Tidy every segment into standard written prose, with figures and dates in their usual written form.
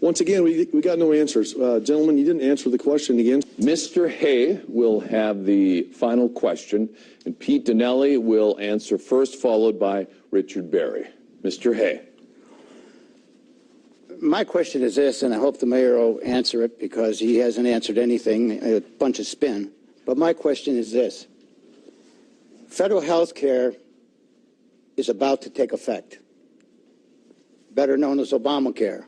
Once again, we got no answers. Gentlemen, you didn't answer the question again. Mr. Hay will have the final question, and Pete Donnelly will answer first, followed by Richard Berry. Mr. Hay. My question is this, and I hope the mayor will answer it because he hasn't answered anything, a bunch of spin. But my question is this. Federal health care is about to take effect, better known as Obamacare.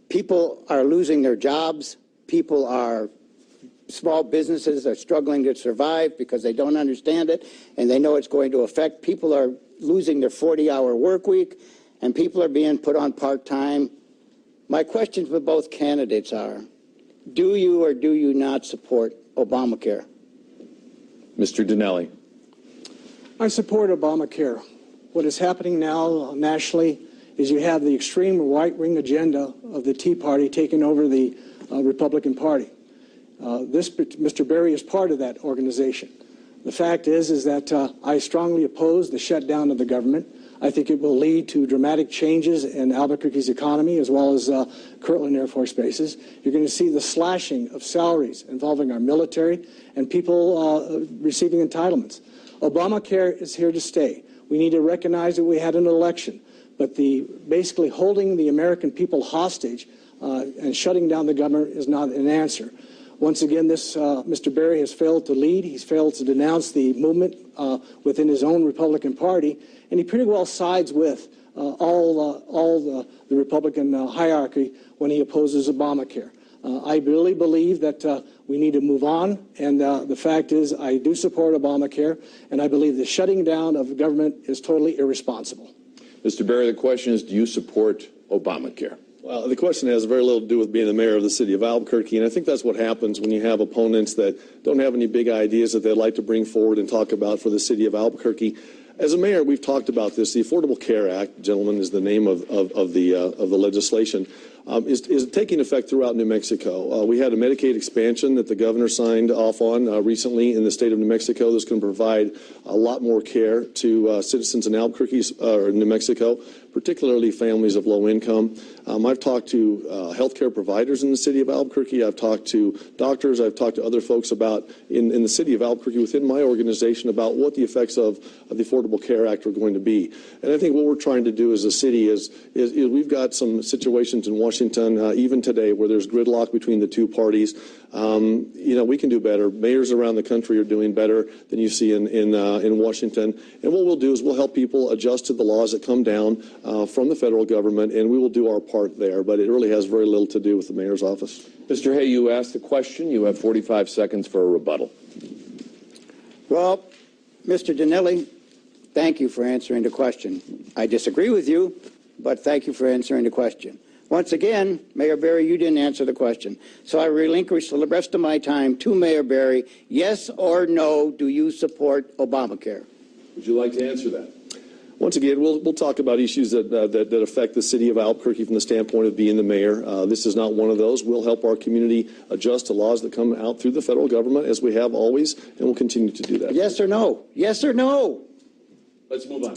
People are losing their jobs. Small businesses are struggling to survive because they don't understand it, and they know it's going to affect. People are losing their 40-hour work week, and people are being put on part-time. My questions with both candidates are, do you or do you not support Obamacare? Mr. Donnelly. I support Obamacare. What is happening now nationally is you have the extreme right-wing agenda of the Tea Party taking over the Republican Party. Mr. Berry is part of that organization. The fact is that I strongly oppose the shutdown of the government. I think it will lead to dramatic changes in Albuquerque's economy as well as Kirtland Air Force bases. You're going to see the slashing of salaries involving our military and people receiving entitlements. Obamacare is here to stay. We need to recognize that we had an election. But basically holding the American people hostage and shutting down the government is not an answer. Once again, Mr. Berry has failed to lead. He's failed to denounce the movement within his own Republican Party, and he pretty well sides with all the Republican hierarchy when he opposes Obamacare. I really believe that we need to move on, and the fact is I do support Obamacare, and I believe the shutting down of government is totally irresponsible. Mr. Berry, the question is, do you support Obamacare? Well, the question has very little to do with being the mayor of the city of Albuquerque, and I think that's what happens when you have opponents that don't have any big ideas that they'd like to bring forward and talk about for the city of Albuquerque. As a mayor, we've talked about this. The Affordable Care Act, gentlemen, is the name of the legislation. Is taking effect throughout New Mexico. We had a Medicaid expansion that the governor signed off on recently in the state of New Mexico that's going to provide a lot more care to citizens in Albuquerque or New Mexico, particularly families of low income. I've talked to healthcare providers in the city of Albuquerque. I've talked to doctors. I've talked to other folks about in the city of Albuquerque within my organization about what the effects of the Affordable Care Act are going to be. And I think what we're trying to do as a city is we've got some situations in Washington, even today, where there's gridlock between the two parties. We can do better. Mayors around the country are doing better than you see in Washington. And what we'll do is we'll help people adjust to the laws that come down from the federal government, and we will do our part there. But it really has very little to do with the mayor's office. Mr. Hay, you asked the question. You have 45 seconds for a rebuttal. Well, Mr. Donnelly, thank you for answering the question. I disagree with you, but thank you for answering the question. Once again, Mayor Berry, you didn't answer the question. So I relinquish the rest of my time to Mayor Berry. Yes or no, do you support Obamacare? Would you like to answer that? Once again, we'll talk about issues that affect the city of Albuquerque from the standpoint of being the mayor. This is not one of those. We'll help our community adjust to laws that come out through the federal government, as we have always, and we'll continue to do that. Yes or no? Yes or no? Let's move on.